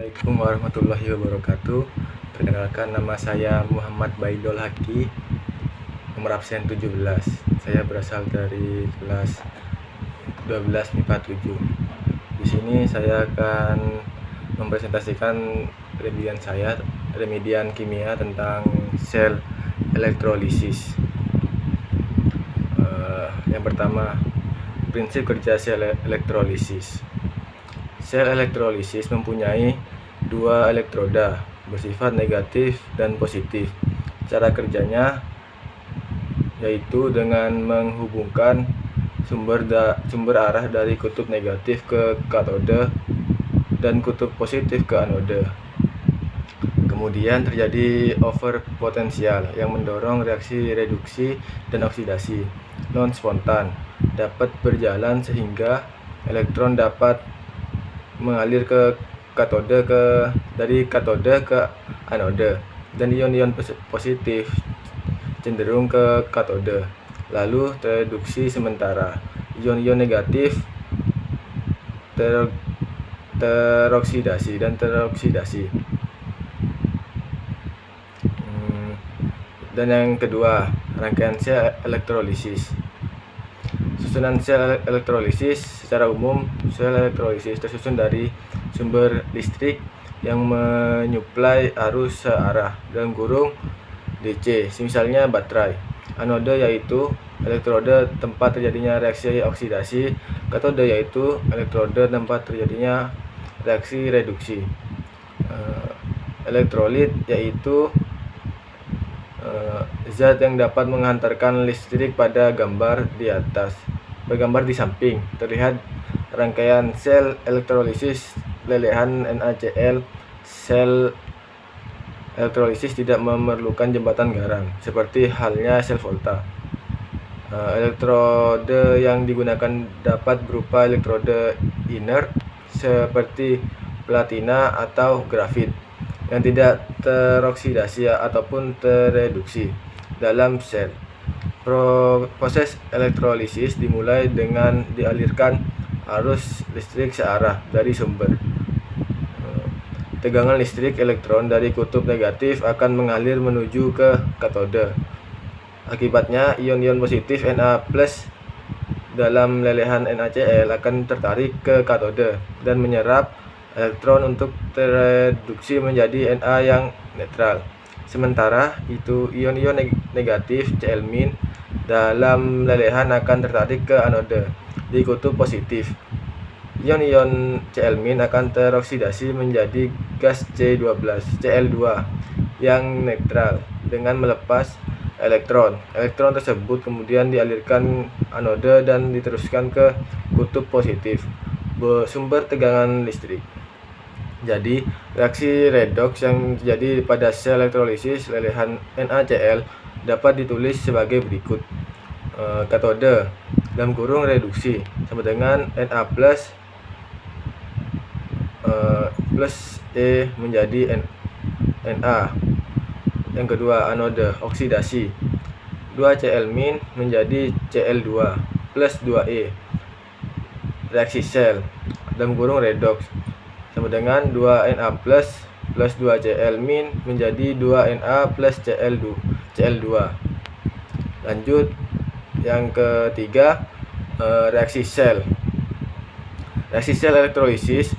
Assalamualaikum warahmatullahi wabarakatuh. Perkenalkan, nama saya Muhammad Baidol Haki, nomor absen 17. Saya berasal dari kelas 12 MIPA 7. Di sini saya akan mempresentasikan remedian kimia tentang sel elektrolisis. Yang pertama, prinsip kerja sel elektrolisis. Sel elektrolisis mempunyai dua elektroda bersifat negatif dan positif. Cara kerjanya yaitu dengan menghubungkan sumber arah dari kutub negatif ke katode dan kutub positif ke anode. Kemudian terjadi overpotensial yang mendorong reaksi reduksi dan oksidasi non spontan dapat berjalan sehingga elektron dapat mengalir ke dari katode ke anode, dan ion-ion positif cenderung ke katode. Lalu tereduksi sementara, ion-ion negatif teroksidasi. Dan yang kedua, rangkaian sel elektrolisis. Susunan sel elektrolisis. Secara umum, sel elektrolisis tersusun dari sumber listrik yang menyuplai arus searah DC, misalnya baterai. Anode yaitu elektrode tempat terjadinya reaksi oksidasi. Katode yaitu elektrode tempat terjadinya reaksi reduksi. Elektrolit yaitu zat yang dapat menghantarkan listrik. Pada gambar di samping terlihat rangkaian sel elektrolisis lelehan NaCl. Sel elektrolisis tidak memerlukan jembatan garam, seperti halnya sel volta. Elektrode yang digunakan dapat berupa elektrode inert seperti platina atau grafit yang tidak teroksidasi ataupun tereduksi dalam sel. Proses elektrolisis dimulai dengan dialirkan arus listrik searah dari sumber. Tegangan listrik elektron dari kutub negatif akan mengalir menuju ke katode. Akibatnya, ion-ion positif Na+ dalam lelehan NaCl akan tertarik ke katode dan menyerap elektron untuk tereduksi menjadi Na yang netral. Sementara itu, ion-ion negatif Cl- dalam lelehan akan tertarik ke anode di kutub positif. Ion-ion Cl- akan teroksidasi menjadi gas Cl2 yang netral dengan melepas elektron. Elektron tersebut kemudian dialirkan anode dan diteruskan ke kutub positif, sumber tegangan listrik. Jadi, reaksi redoks yang terjadi pada sel elektrolisis lelehan NaCl dapat ditulis sebagai berikut. Katode reduksi sama dengan Na plus E menjadi Na. Yang kedua, anode oksidasi, 2Cl- menjadi Cl2 plus 2E. Reaksi sel redoks sama dengan 2Na plus 2Cl- menjadi 2Na plus Cl2. Lanjut, yang ketiga, reaksi sel elektrolisis.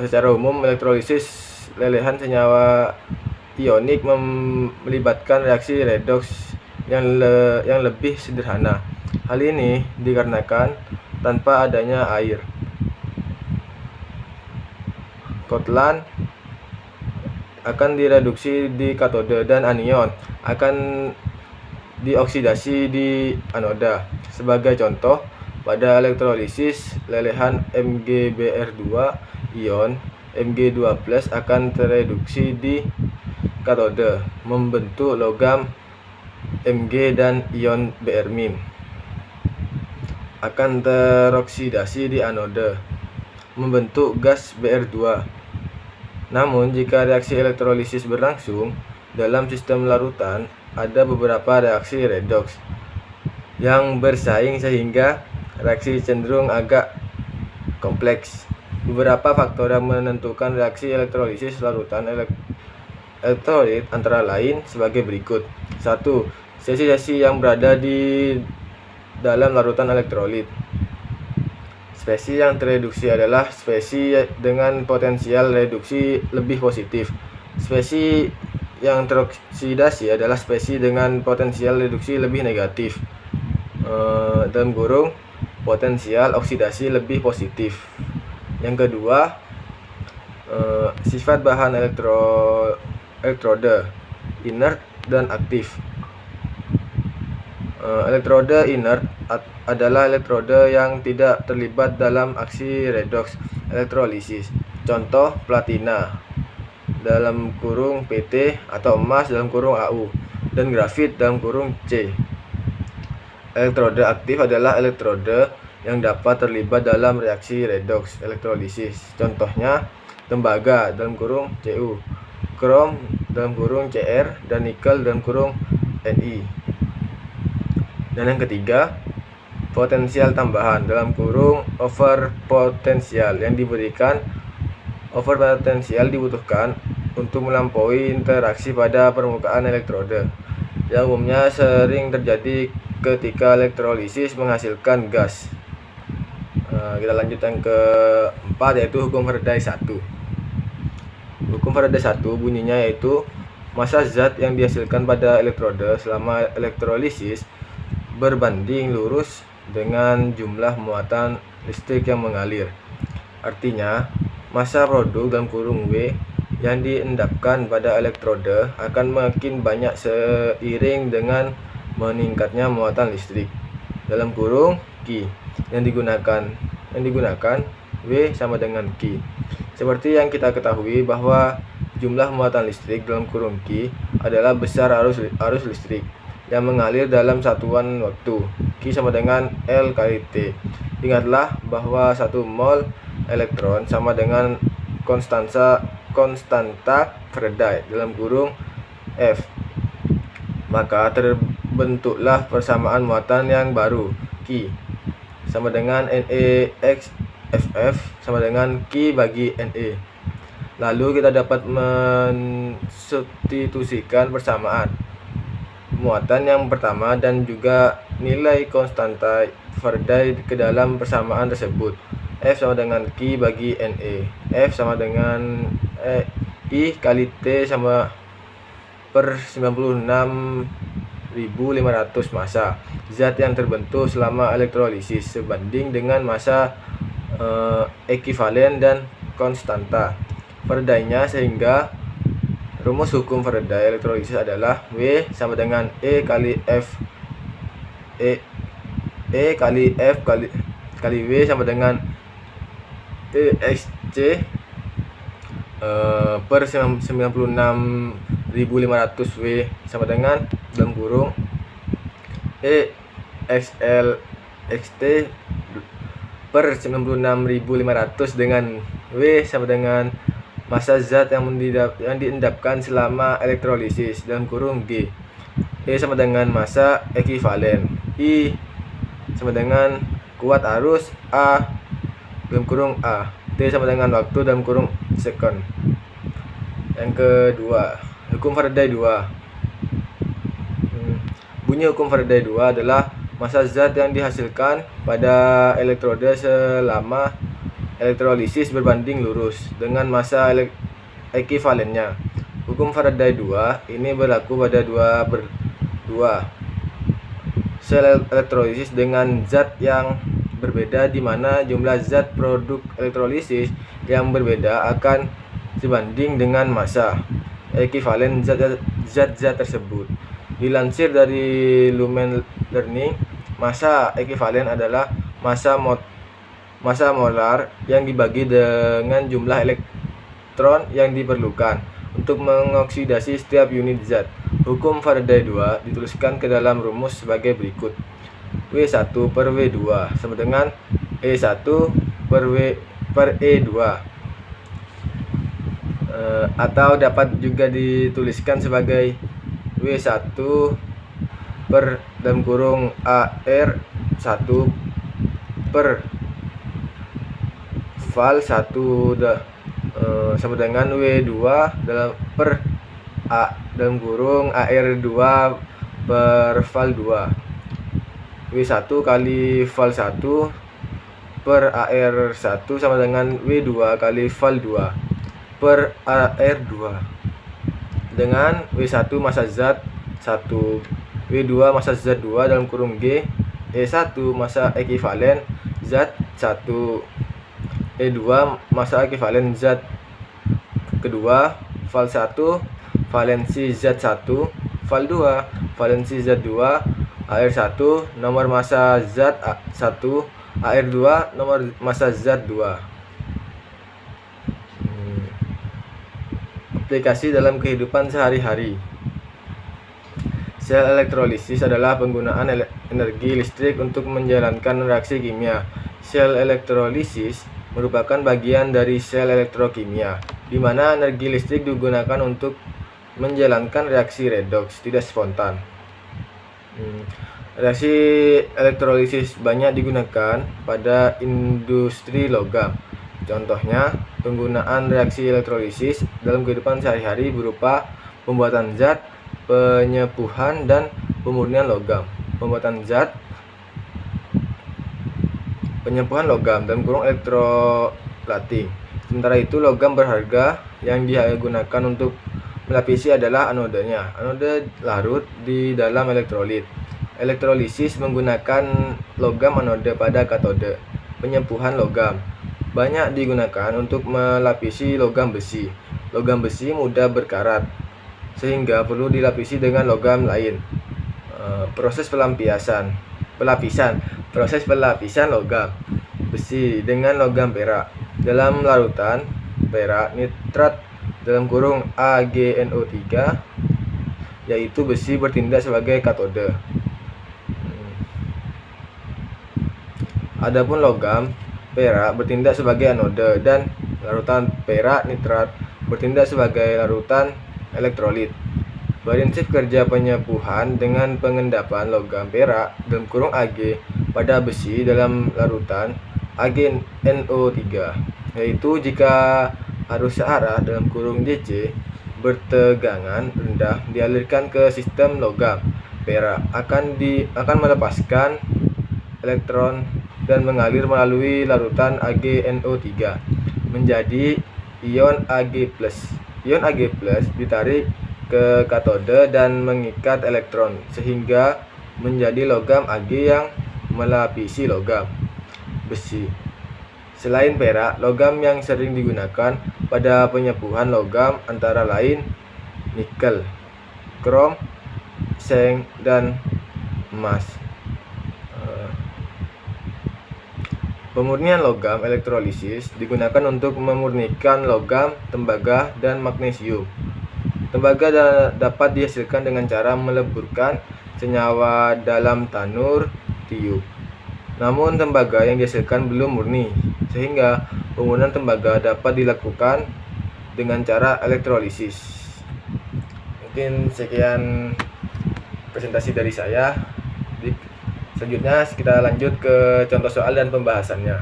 Secara umum, elektrolisis lelehan senyawa ionik melibatkan reaksi redoks yang lebih sederhana. Hal ini dikarenakan tanpa adanya air, kotlan akan direduksi di katode dan anion akan dioksidasi di anoda. Sebagai contoh, pada elektrolisis lelehan MgBr2, ion Mg2+ akan tereduksi di katode membentuk logam Mg, dan ion Br- akan teroksidasi di anode membentuk gas Br2. Namun, jika reaksi elektrolisis berlangsung dalam sistem larutan, ada beberapa reaksi redoks yang bersaing sehingga reaksi cenderung agak kompleks. Beberapa faktor yang menentukan reaksi elektrolisis larutan elektrolit antara lain sebagai berikut. 1. Spesies yang berada di dalam larutan elektrolit. Spesies yang tereduksi adalah spesies dengan potensial reduksi lebih positif. Spesies yang teroksidasi adalah spesies dengan potensial reduksi lebih negatif. Dalam kurung, potensial oksidasi lebih positif. Yang kedua, sifat bahan elektrode inert dan aktif. Elektrode inert adalah elektrode yang tidak terlibat dalam aksi redoks elektrolisis. Contoh platina dalam kurung PT atau emas dalam kurung AU dan grafit dalam kurung C. Elektrode aktif adalah elektrode yang dapat terlibat dalam reaksi redoks elektrolisis. Contohnya tembaga dalam kurung Cu, krom dalam kurung Cr, dan nikel dalam kurung Ni. Dan yang ketiga, potensial tambahan dalam kurung overpotensial yang diberikan. Overpotensial dibutuhkan untuk melampaui interaksi pada permukaan elektrode, yang umumnya sering terjadi ketika elektrolisis menghasilkan gas. Kita lanjut yang keempat, yaitu hukum Faraday 1. Hukum Faraday 1 bunyinya yaitu massa zat yang dihasilkan pada elektrode selama elektrolisis berbanding lurus dengan jumlah muatan listrik yang mengalir. Artinya, massa produk dalam kurung W yang diendapkan pada elektrode akan makin banyak seiring dengan meningkatnya muatan listrik. Dalam kurung Q yang digunakan W sama dengan Q. Seperti yang kita ketahui bahwa jumlah muatan listrik dalam kurung Q adalah besar arus listrik yang mengalir dalam satuan waktu. Q sama dengan L kali T. Ingatlah bahwa 1 mol elektron sama dengan konstanta Faraday dalam kurung F. Maka terbentuklah persamaan muatan yang baru, Q sama dengan Ne X FF sama dengan Q bagi Ne. Lalu kita dapat mensubstitusikan persamaan muatan yang pertama dan juga nilai konstanta Faraday ke dalam persamaan tersebut. F sama dengan Q bagi Ne. F sama dengan I kali T sama per 96.500 massa zat yang terbentuk selama elektrolisis sebanding dengan massa ekivalen dan konstanta Faraday-nya, sehingga rumus hukum Faraday elektrolisis adalah W sama dengan E kali F kali W sama dengan EXC per 96.500 W sama dengan dalam kurung EXL XT per 96.500 dengan W sama dengan massa zat yang diendapkan selama elektrolisis dalam kurung G. E sama dengan massa ekivalen. I sama dengan kuat arus A dalam kurung A. T sama dengan waktu dalam kurung second. Yang kedua, hukum Faraday 2. Bunyi hukum Faraday 2 adalah massa zat yang dihasilkan pada elektrode selama elektrolisis berbanding lurus dengan massa ekivalennya. Hukum Faraday 2 ini berlaku pada dua sel elektrolisis dengan zat yang berbeda, di mana jumlah zat produk elektrolisis yang berbeda akan sebanding dengan massa ekivalen zat-zat tersebut. Dilansir dari Lumen Learning, massa ekivalen adalah massa molar yang dibagi dengan jumlah elektron yang diperlukan untuk mengoksidasi setiap unit zat. Hukum Faraday 2 dituliskan ke dalam rumus sebagai berikut. W1 per W2 sama dengan E1 per E2, atau dapat juga dituliskan sebagai W1 per dalam kurung AR1 per val 1 sama dengan W2 per A dalam kurung AR2 per val 2. W1 kali val 1 per AR1 sama dengan W2 kali val 2 per AR2 dengan W1 massa zat 1, W2 massa zat 2 dalam kurung G, E1 massa ekivalen zat 1, E2 massa ekivalen zat kedua, val 1 valensi zat 1, val 2 valensi zat 2, AR1 nomor massa zat 1, AR2 nomor massa zat 2. Aplikasi dalam kehidupan sehari-hari. Sel elektrolisis adalah penggunaan energi listrik untuk menjalankan reaksi kimia. Sel elektrolisis merupakan bagian dari sel elektrokimia, di mana energi listrik digunakan untuk menjalankan reaksi redoks tidak spontan. Reaksi elektrolisis banyak digunakan pada industri logam. Contohnya, penggunaan reaksi elektrolisis dalam kehidupan sehari-hari berupa pembuatan zat, penyepuhan, dan pemurnian logam. Pembuatan zat, penyepuhan logam dalam kurung elektroplating. Sementara itu, logam berharga yang digunakan untuk melapisi adalah anodenya. Anode larut di dalam elektrolit. Elektrolisis menggunakan logam anode pada katode. Penyepuhan logam banyak digunakan untuk melapisi logam besi. Logam besi mudah berkarat, sehingga perlu dilapisi dengan logam lain. Proses pelapisan logam besi dengan logam perak dalam larutan perak nitrat dalam kurung AgNO3, yaitu besi bertindak sebagai katode. Adapun logam perak bertindak sebagai anode dan larutan perak nitrat bertindak sebagai larutan elektrolit. Prinsip kerja penyepuhan dengan pengendapan logam perak dalam kurung Ag pada besi dalam larutan AgNO3, yaitu jika arus searah dalam kurung DC bertegangan rendah dialirkan ke sistem logam perak akan melepaskan elektron dan mengalir melalui larutan AgNO3 menjadi ion Ag+. Ion Ag+ ditarik ke katode dan mengikat elektron sehingga menjadi logam Ag yang melapisi logam besi. Selain perak, logam yang sering digunakan pada penyepuhan logam antara lain nikel, krom, seng, dan emas. Pemurnian logam elektrolisis digunakan untuk memurnikan logam, tembaga, dan magnesium. Tembaga dapat dihasilkan dengan cara meleburkan senyawa dalam tanur tiup. Namun tembaga yang dihasilkan belum murni, sehingga pemurnian tembaga dapat dilakukan dengan cara elektrolisis. Mungkin sekian presentasi dari saya. Selanjutnya kita lanjut ke contoh soal dan pembahasannya.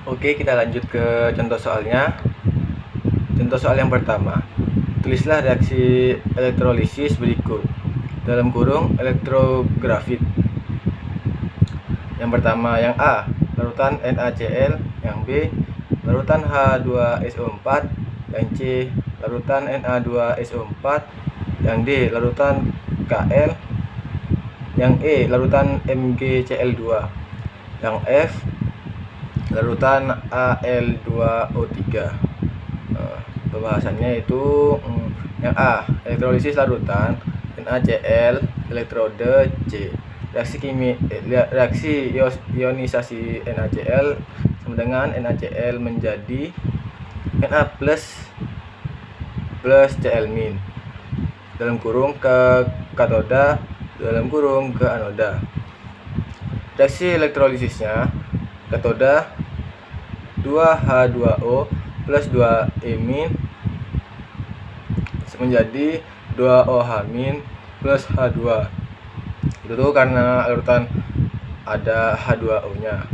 Oke, kita lanjut ke contoh soalnya. Contoh soal yang pertama, tulislah reaksi elektrolisis berikut dalam kurung elektrografit. Yang pertama, yang A, larutan NaCl. Yang B, larutan H2SO4. Yang C, larutan Na2SO4. Yang D, larutan Kl. Yang E, larutan MgCl2. Yang F, larutan Al2O3. Pembahasannya itu yang A, elektrolisis larutan NaCl elektrode C. Reaksi ionisasi NaCl sama dengan NaCl menjadi Na plus Cl min dalam kurung ke katoda dalam kurung ke anoda. Reaksi elektrolisisnya, katoda 2H2O plus 2E min menjadi 2OH min plus H2. Itu tuh karena larutan ada H2O nya.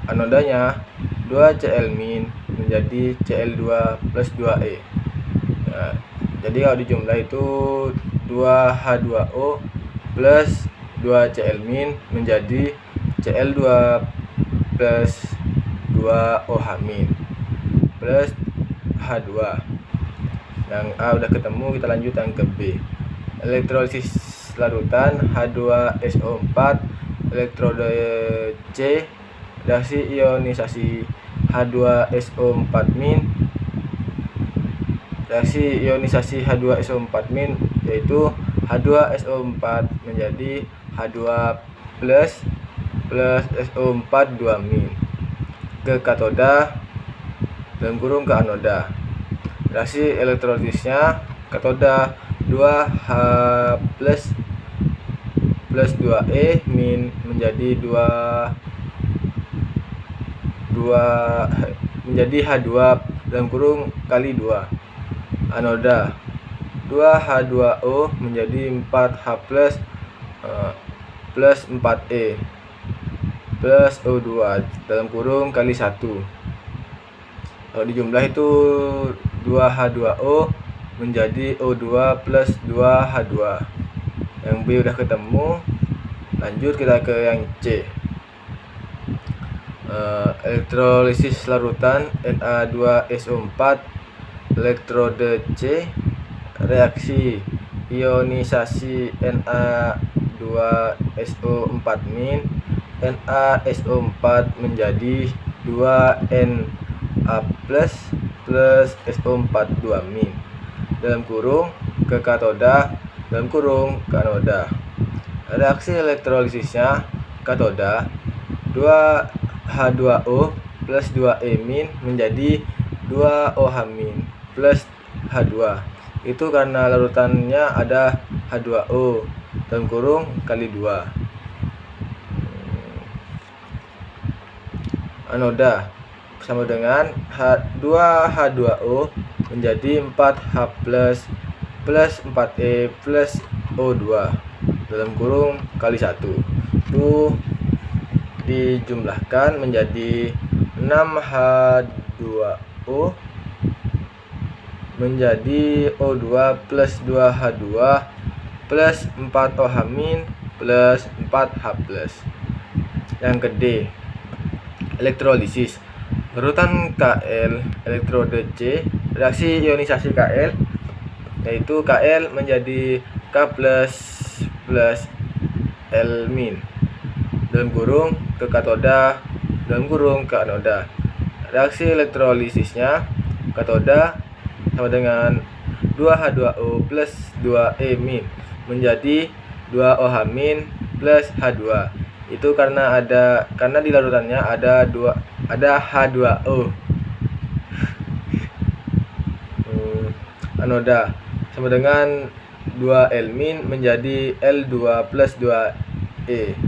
anodanya 2Cl- menjadi Cl2 plus 2E. Nah, jadi kalau dijumlah itu 2H2O plus 2Cl- menjadi Cl2 plus 2OH- plus H2. Yang A udah ketemu, kita lanjut yang ke B. Elektrolisis larutan H2SO4, elektrode C, reaksi ionisasi H2SO4-, reaksi ionisasi H2SO4- yaitu H2SO4 menjadi H2 plus SO4 2- ke katoda dalam kurung ke anoda. Reaksi elektrolisisnya katoda 2H plus 2E min menjadi 2 menjadi H2 dalam kurung kali 2. Anoda 2H2O menjadi 4H plus 4E plus O2 dalam kurung kali 1. Kalau dijumlah itu 2H2O menjadi O2 plus 2H2. Yang B udah ketemu. Lanjut kita ke yang C. Elektrolisis larutan Na2SO4, elektrode C, reaksi ionisasi Na2SO4-, NaSO4 menjadi 2Na plus SO4 2- dalam kurung ke katoda dalam kurung ke anoda. Reaksi elektrolisisnya katoda 2H2O plus 2E- menjadi 2OH- plus H2. Itu karena larutannya ada H2O dalam kurung kali 2. Anoda sama dengan 2H2O menjadi 4H plus 4E plus O2 dalam kurung kali 1. Itu dijumlahkan menjadi 6H2O menjadi O2 plus 2H2 plus 4OH- plus 4H+. Yang ke D, elektrolisis larutan Kl, elektrode C, reaksi ionisasi Kl, yaitu Kl menjadi K plus L- dalam kurung ke katoda dalam kurung ke anoda. Reaksi elektrolisisnya katoda sama dengan 2H2O plus 2E- menjadi 2OH- plus H2. Itu karena di larutannya ada H2O. Anoda sama dengan 2L- menjadi L2 plus 2E.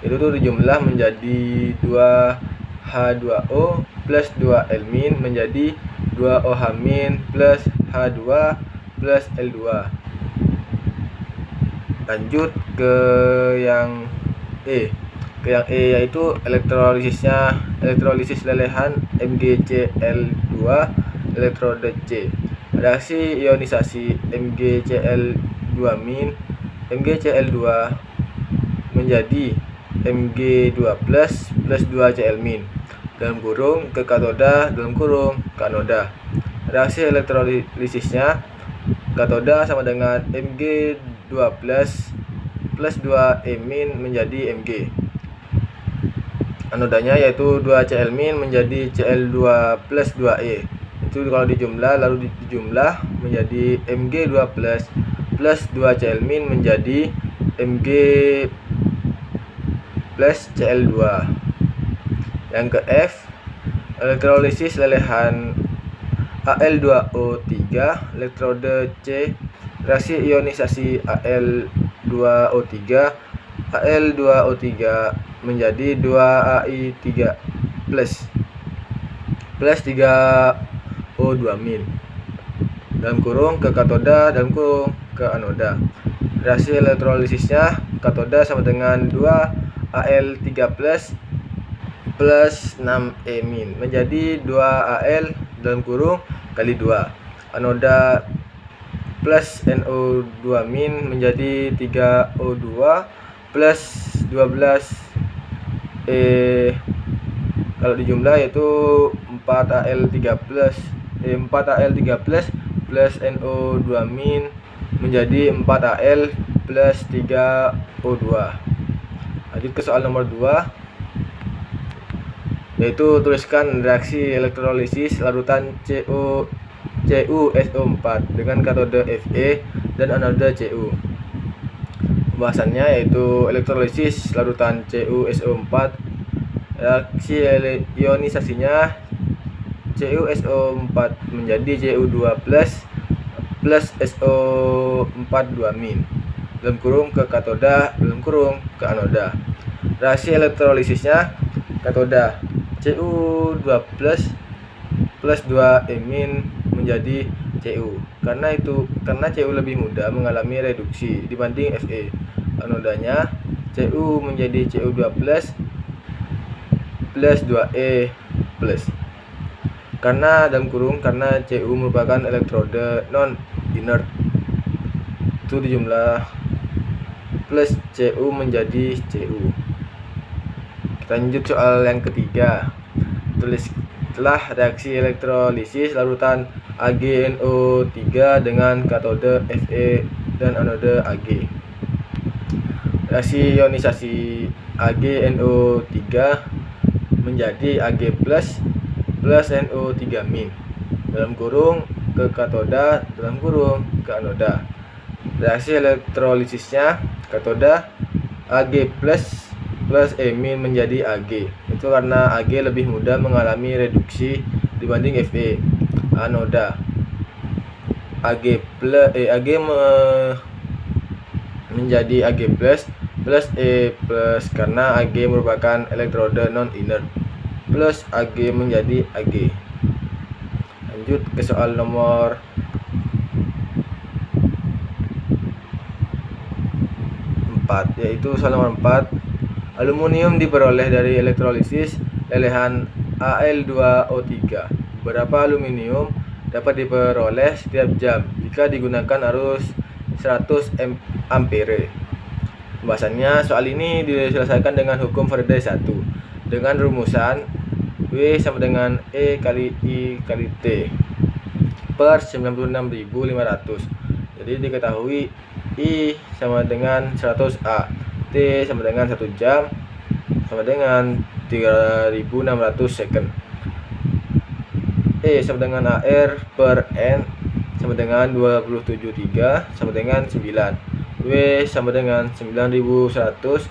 Itu tuh dijumlah menjadi 2H2O plus 2L- menjadi 2OH- plus H2 plus L2. Lanjut ke yang E. Yaitu elektrolisis lelehan MgCl2, elektrode C. Reaksi ionisasi MgCl2- MgCl2 menjadi Mg2 plus 2Cl- dalam kurung ke katoda dalam kurung ke anoda. Reaksi elektrolisisnya katoda sama dengan Mg2 plus 2E- menjadi Mg. Anodanya yaitu 2Cl- menjadi Cl2 plus 2E. Itu kalau dijumlah menjadi Mg2 plus 2Cl- menjadi Mg plus Cl2. Yang ke F, elektrolisis lelehan Al2O3, elektrode C, reaksi ionisasi Al2O3 menjadi 2Ai3 plus 3O2- dalam kurung ke katoda dalam kurung ke anoda. Reaksi elektrolisisnya katoda sama dengan 2Al3 plus plus 6E min menjadi 2Al dalam kurung kali 2. Anoda plus NO2 min menjadi 3O2 plus 12E, kalau dijumlah yaitu 4Al3 plus NO2 min menjadi 4Al plus 3O2. Lanjut ke soal nomor 2, yaitu tuliskan reaksi elektrolisis larutan CuSO4 dengan katode Fe dan anoda Cu. Pembahasannya yaitu elektrolisis larutan CuSO4. Reaksi ionisasinya CuSO4 menjadi Cu2 plus SO4 2 min dalam kurung ke katoda dalam kurung ke anoda. Reaksi elektrolisisnya katoda Cu2 plus 2E min menjadi Cu. Karena Cu lebih mudah mengalami reduksi dibanding Fe. Anodanya Cu menjadi Cu2 plus 2E plus. Karena dalam kurung karena Cu merupakan elektroda non inert, itu dijumlah plus Cu menjadi Cu. Kita lanjut soal yang ketiga. Tulislah reaksi elektrolisis larutan AgNO3 dengan katode Fe dan anoda Ag. Reaksi ionisasi AgNO3 menjadi Ag plus NO3 min dalam kurung ke katoda dalam kurung ke anoda. Reaksi elektrolisisnya katoda Ag plus E min menjadi Ag. Itu karena Ag lebih mudah mengalami reduksi dibanding Fe. Anoda menjadi Ag plus E plus karena Ag merupakan elektroda non inert, plus Ag menjadi Ag. Lanjut ke soal nomor 4, yaitu soal nomor 4. Aluminium diperoleh dari elektrolisis lelehan Al2O3. Berapa aluminium dapat diperoleh setiap jam jika digunakan arus 100 ampere? Pembahasannya, soal ini diselesaikan dengan hukum Faraday 1 dengan rumusan W sama dengan E kali I kali T per 96.500. Jadi diketahui I sama dengan 100A, T sama dengan 1 jam sama dengan 3.600 second, E sama dengan AR per N sama dengan 273 sama dengan 9, W sama dengan 9100,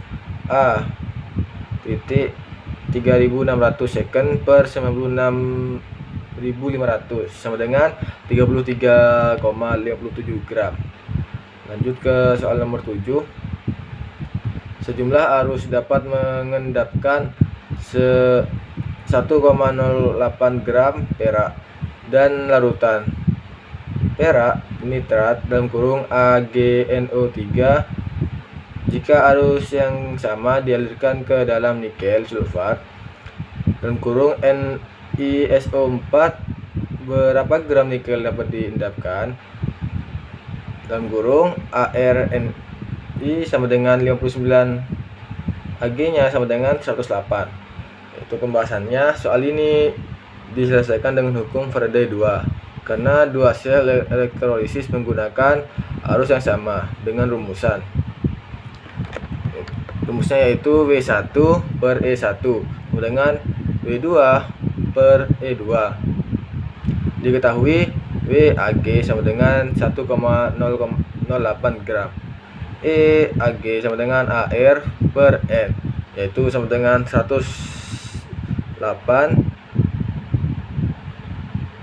A titik 3.600 second per 96.500 sama dengan 33,57 gram. Lanjut ke soal nomor 7. Sejumlah arus dapat mengendapkan 1,08 gram perak dan larutan perak nitrat dalam kurung AgNO3 jika arus yang sama dialirkan ke dalam nikel sulfat dalam kurung NiSO4. Berapa gram nikel dapat diendapkan dalam kurung ArNi sama dengan 59, Ag nya sama dengan 108. Itu pembahasannya. Soal ini diselesaikan dengan hukum Faraday 2 karena dua sel elektrolisis menggunakan arus yang sama dengan rumusan. Rumusnya yaitu W1 per E1 sama dengan W2 per E2. Diketahui Wag sama dengan 1,008 gram, Ag sama dengan Ar per N, yaitu sama dengan 108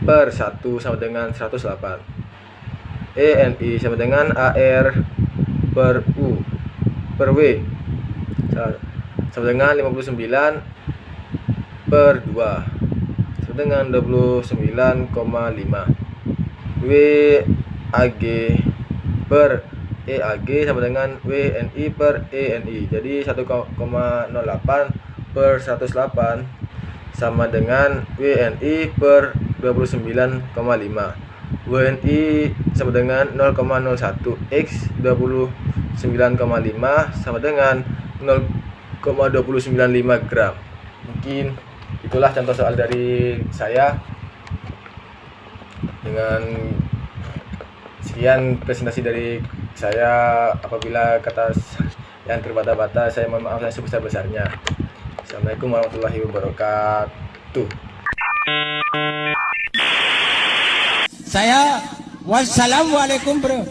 per 1 sama dengan 108. Ni sama dengan Ar per U per W sama dengan 59 per 2 sama dengan 29,5. Wag per Eag sama dengan Wni per Eni. Jadi 1,08 per 108 sama dengan WNI per 29,5. WNI sama dengan 0,01 X 29,5 sama dengan 0,295 gram. Mungkin itulah contoh soal dari saya. Dengan sekian presentasi dari saya, apabila kata yang terbata-bata saya mohon maaf yang sebesar-besarnya. Assalamualaikum warahmatullahi wabarakatuh. Wassalamualaikum bro.